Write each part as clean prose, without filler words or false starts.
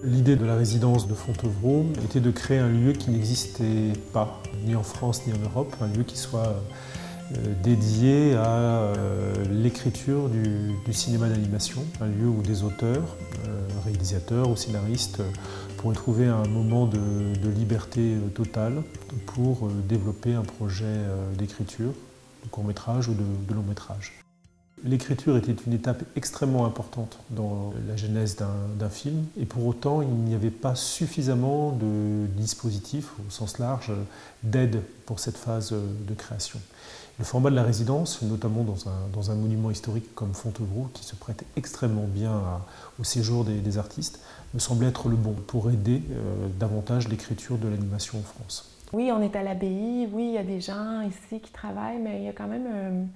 L'idée de la résidence de Fontevraud était de créer un lieu qui n'existait pas, ni en France ni en Europe, un lieu qui soit dédié à l'écriture du cinéma d'animation, un lieu où des auteurs, réalisateurs ou scénaristes pourraient trouver un moment de liberté totale pour développer un projet d'écriture, de court-métrage ou de long-métrage. L'écriture était une étape extrêmement importante dans la genèse d'un film et pour autant il n'y avait pas suffisamment de dispositifs au sens large d'aide pour cette phase de création. Le format de la résidence, notamment dans un monument historique comme Fontevraud qui se prête extrêmement bien au séjour des artistes, me semblait être le bon pour aider davantage l'écriture de l'animation en France. Oui, on est à l'abbaye, oui, il y a des gens ici qui travaillent, mais il y a quand même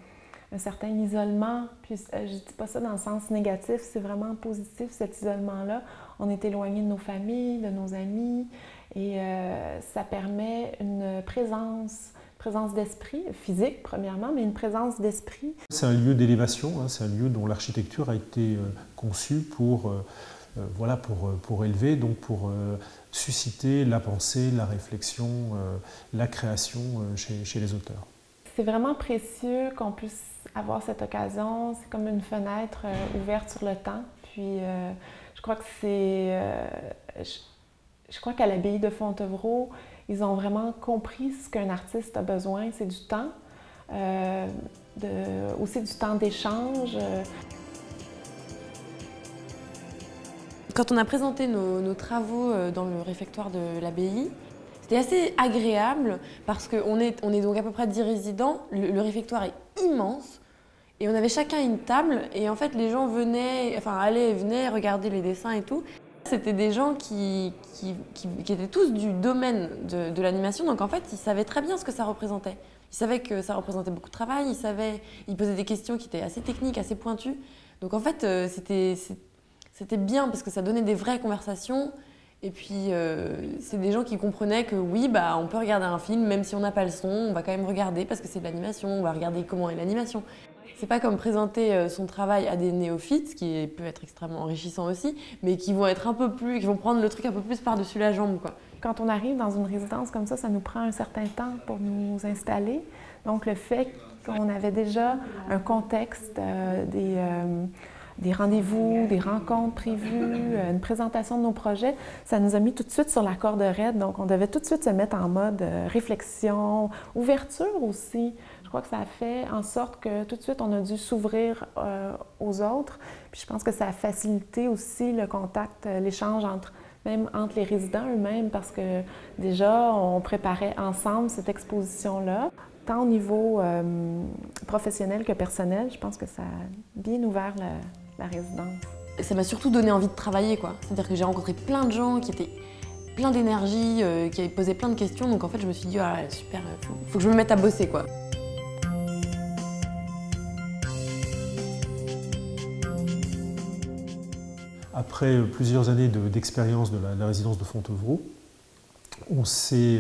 un certain isolement. Puis je ne dis pas ça dans le sens négatif, c'est vraiment positif cet isolement-là. On est éloigné de nos familles, de nos amis, et ça permet une présence d'esprit, physique premièrement, mais une présence d'esprit. C'est un lieu d'élévation, hein, c'est un lieu dont l'architecture a été conçue pour élever, donc pour susciter la pensée, la réflexion, la création chez les auteurs. C'est vraiment précieux qu'on puisse avoir cette occasion. C'est comme une fenêtre ouverte sur le temps. Puis je crois que je crois qu'à l'abbaye de Fontevraud, ils ont vraiment compris ce qu'un artiste a besoin. C'est du temps, aussi du temps d'échange. Quand on a présenté nos travaux dans le réfectoire de l'abbaye, c'était assez agréable parce qu'on est donc à peu près 10 résidents, le réfectoire est immense et on avait chacun une table et en fait les gens allaient et venaient regarder les dessins et tout. C'était des gens qui étaient tous du domaine de l'animation, donc en fait ils savaient très bien ce que ça représentait. Ils savaient que ça représentait beaucoup de travail, ils posaient des questions qui étaient assez techniques, assez pointues. Donc en fait c'était bien parce que ça donnait des vraies conversations. Et puis, c'est des gens qui comprenaient que oui, on peut regarder un film, même si on n'a pas le son, on va quand même regarder parce que c'est de l'animation, on va regarder comment est l'animation. C'est pas comme présenter son travail à des néophytes, ce qui peut être extrêmement enrichissant aussi, mais qui vont prendre le truc un peu plus par-dessus la jambe, quoi. Quand on arrive dans une résidence comme ça nous prend un certain temps pour nous installer. Donc, le fait qu'on avait déjà un contexte, des rendez-vous, des rencontres prévues, une présentation de nos projets, ça nous a mis tout de suite sur la corde raide. Donc, on devait tout de suite se mettre en mode réflexion, ouverture aussi. Je crois que ça a fait en sorte que tout de suite, on a dû s'ouvrir aux autres. Puis je pense que ça a facilité aussi le contact, l'échange même entre les résidents eux-mêmes parce que déjà, on préparait ensemble cette exposition-là. Tant au niveau professionnel que personnel, je pense que ça a bien ouvert la résidence. Ça m'a surtout donné envie de travailler, quoi. C'est-à-dire que j'ai rencontré plein de gens qui étaient plein d'énergie, qui avaient posé plein de questions. Donc en fait, je me suis dit, ah, super, faut que je me mette à bosser, quoi. Après plusieurs années d'expérience de la résidence de Fontevraud, on s'est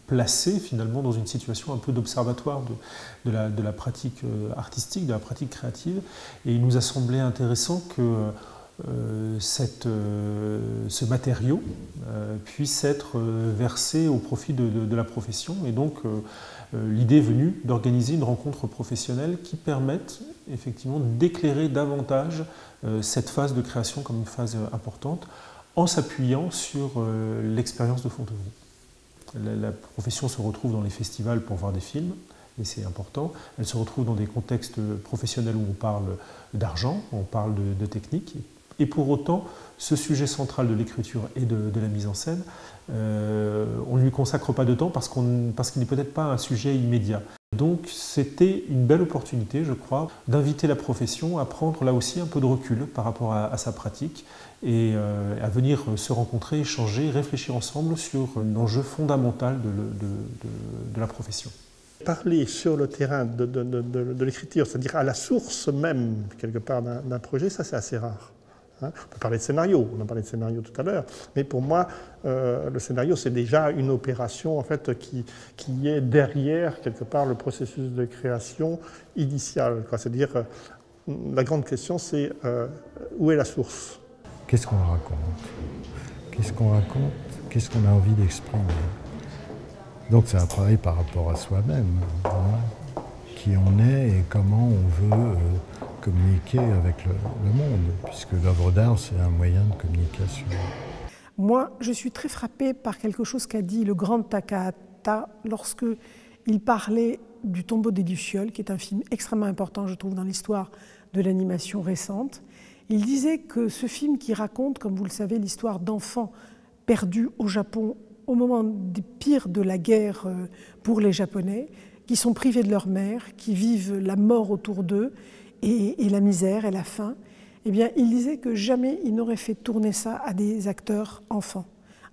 placé finalement dans une situation un peu d'observatoire de la pratique artistique, de la pratique créative. Et il nous a semblé intéressant que ce matériau puisse être versé au profit de la profession. Et donc l'idée est venue d'organiser une rencontre professionnelle qui permette effectivement d'éclairer davantage cette phase de création comme une phase importante, en s'appuyant sur l'expérience de Fontevraud. La profession se retrouve dans les festivals pour voir des films, et c'est important. Elle se retrouve dans des contextes professionnels où on parle d'argent, on parle de technique, et pour autant, ce sujet central de l'écriture et de la mise en scène, on ne lui consacre pas de temps parce qu'il n'est peut-être pas un sujet immédiat. Donc c'était une belle opportunité, je crois, d'inviter la profession à prendre là aussi un peu de recul par rapport à sa pratique et à venir se rencontrer, échanger, réfléchir ensemble sur un enjeu fondamental de la profession. Parler sur le terrain de l'écriture, c'est-à-dire à la source même, quelque part, d'un projet, ça c'est assez rare. On peut parler de scénario, on a parlé de scénario tout à l'heure, mais pour moi, le scénario, c'est déjà une opération en fait, qui est derrière, quelque part, le processus de création initial. C'est-à-dire, la grande question, c'est où est la source? Qu'est-ce qu'on raconte? qu'est-ce qu'on raconte, qu'est-ce qu'on a envie d'exprimer. Donc c'est un travail par rapport à soi-même, hein, qui on est et comment on veut communiquer avec le monde, puisque l'œuvre d'art, c'est un moyen de communication. Moi, je suis très frappée par quelque chose qu'a dit le grand Takahata lorsqu'il parlait du Tombeau des Lucioles, qui est un film extrêmement important, je trouve, dans l'histoire de l'animation récente. Il disait que ce film qui raconte, comme vous le savez, l'histoire d'enfants perdus au Japon au moment des pires de la guerre pour les Japonais, qui sont privés de leur mère, qui vivent la mort autour d'eux et la misère et la faim, eh bien, il disait que jamais il n'aurait fait tourner ça à des acteurs enfants.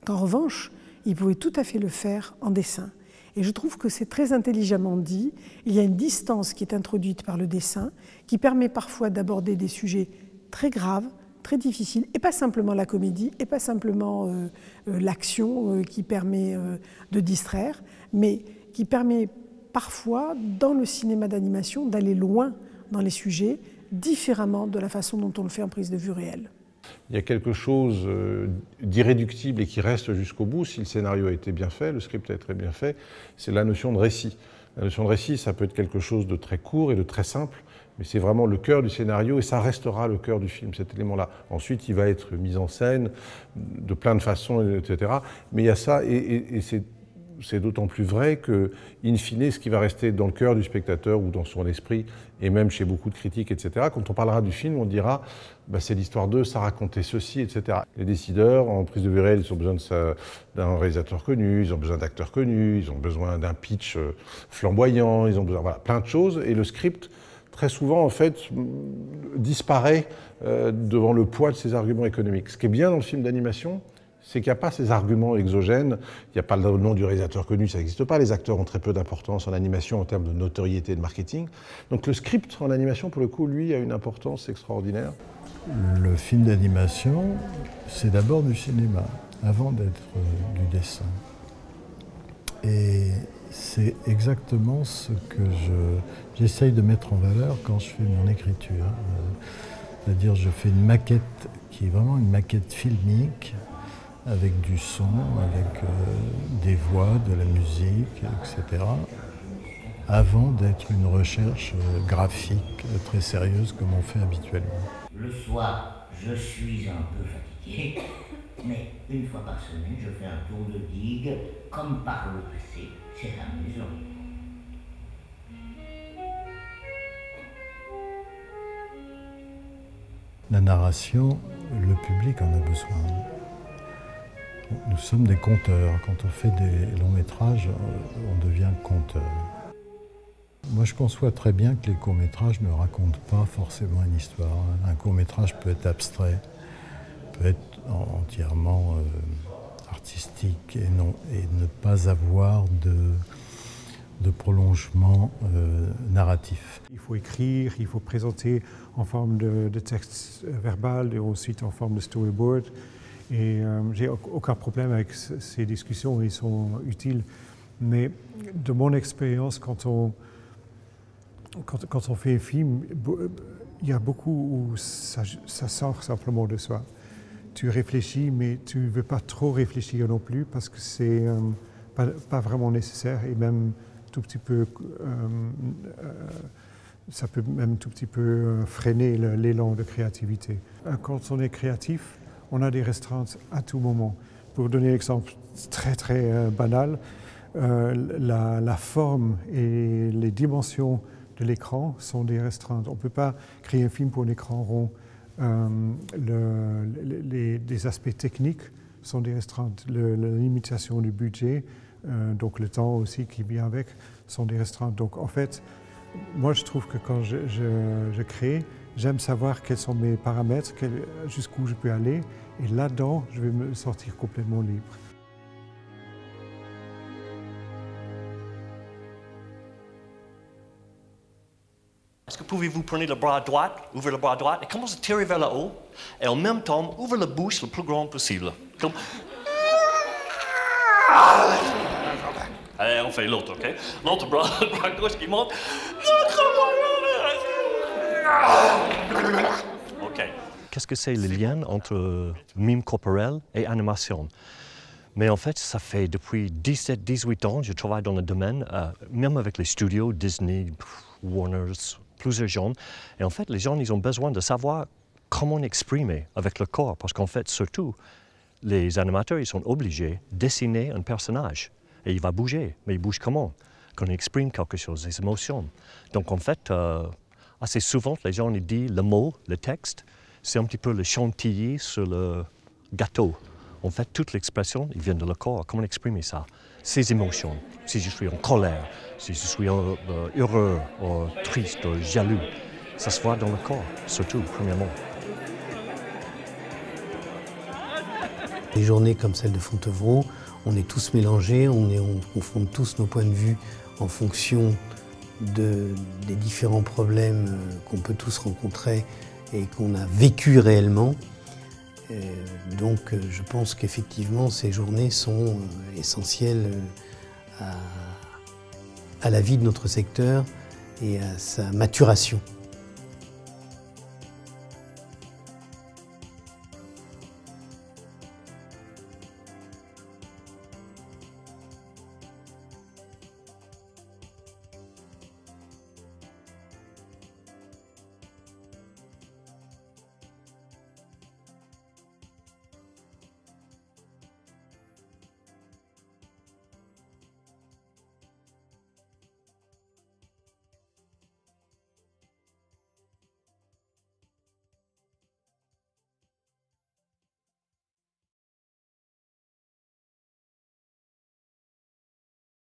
Qu'en revanche, il pouvait tout à fait le faire en dessin. Et je trouve que c'est très intelligemment dit. Il y a une distance qui est introduite par le dessin, qui permet parfois d'aborder des sujets très graves, très difficiles, et pas simplement la comédie, et pas simplement l'action qui permet de distraire, mais qui permet parfois, dans le cinéma d'animation, d'aller loin dans les sujets, différemment de la façon dont on le fait en prise de vue réelle. Il y a quelque chose d'irréductible et qui reste jusqu'au bout, si le scénario a été bien fait, le script a été bien fait, c'est la notion de récit. La notion de récit, ça peut être quelque chose de très court et de très simple, mais c'est vraiment le cœur du scénario et ça restera le cœur du film, cet élément-là. Ensuite, il va être mis en scène de plein de façons, etc. Mais il y a ça, et c'est d'autant plus vrai que, in fine, ce qui va rester dans le cœur du spectateur ou dans son esprit, et même chez beaucoup de critiques, etc., quand on parlera du film, on dira bah, c'est l'histoire d'eux, ça racontait ceci, etc. Les décideurs, en prise de vue réelle, ils ont besoin d'un réalisateur connu, ils ont besoin d'acteurs connus, ils ont besoin d'un pitch flamboyant, ils ont besoin voilà, plein de choses, et le script, très souvent, en fait, disparaît devant le poids de ces arguments économiques. Ce qui est bien dans le film d'animation, c'est qu'il n'y a pas ces arguments exogènes, il n'y a pas le nom du réalisateur connu, ça n'existe pas, les acteurs ont très peu d'importance en animation en termes de notoriété et de marketing. Donc le script en animation, pour le coup, lui, a une importance extraordinaire. Le film d'animation, c'est d'abord du cinéma, avant d'être du dessin. Et c'est exactement ce que j'essaye de mettre en valeur quand je fais mon écriture. C'est-à-dire je fais une maquette qui est vraiment une maquette filmique, avec du son, avec des voix, de la musique, etc., avant d'être une recherche graphique très sérieuse comme on fait habituellement. Le soir, je suis un peu fatigué, mais une fois par semaine, je fais un tour de digue, comme par le passé. C'est amusant. La narration, le public en a besoin. Nous sommes des conteurs. Quand on fait des longs métrages, on devient conteur. Moi, je conçois très bien que les courts métrages ne racontent pas forcément une histoire. Un court métrage peut être abstrait, peut être entièrement artistique et ne pas avoir de prolongement narratif. Il faut écrire, il faut présenter en forme de texte verbal et ensuite en forme de storyboard. Et j'ai aucun problème avec ces discussions, ils sont utiles. Mais de mon expérience, quand on fait un film, il y a beaucoup où ça sort simplement de soi. Tu réfléchis, mais tu ne veux pas trop réfléchir non plus parce que c'est pas vraiment nécessaire et même tout petit peu, ça peut même tout petit peu freiner l'élan de créativité. Quand on est créatif, on a des restreintes à tout moment. Pour donner un exemple très très banal, la forme et les dimensions de l'écran sont des restreintes. On ne peut pas créer un film pour un écran rond. Les aspects techniques sont des restreintes. La limitation du budget, donc le temps aussi qui vient avec, sont des restreintes. Donc en fait, moi je trouve que quand je crée, j'aime savoir quels sont mes paramètres, jusqu'où je peux aller, et là-dedans, je vais me sentir complètement libre. Est-ce que pouvez-vous prendre le bras droit, ouvrir le bras droit et commencer à tirer vers le haut, et en même temps, ouvrir la bouche le plus grand possible. Comme... Allez, on fait l'autre, ok? L'autre bras gauche qui monte. Ok. qu'est-ce que c'est le lien entre mime corporel et animation. Mais en fait, ça fait depuis 17-18 ans, je travaille dans le domaine, même avec les studios, Disney, Warner, plusieurs gens. Et en fait, les gens, ils ont besoin de savoir comment exprimer avec le corps, parce qu'en fait, surtout, les animateurs, ils sont obligés de dessiner un personnage. Et il va bouger, mais il bouge comment? Quand il exprime quelque chose, des émotions. Donc en fait, assez souvent, les gens ils disent le mot, le texte, c'est un petit peu le chantilly sur le gâteau. En fait, toute l'expression, il vient de le corps. Comment exprimer ça? Ces émotions. Si je suis en colère, si je suis heureux, ou triste, ou jaloux, ça se voit dans le corps, surtout, premièrement. Des journées comme celle de Fontevraud, on est tous mélangés, on confronte tous nos points de vue en fonction des différents problèmes qu'on peut tous rencontrer et qu'on a vécu réellement. Donc je pense qu'effectivement ces journées sont essentielles à la vie de notre secteur et à sa maturation.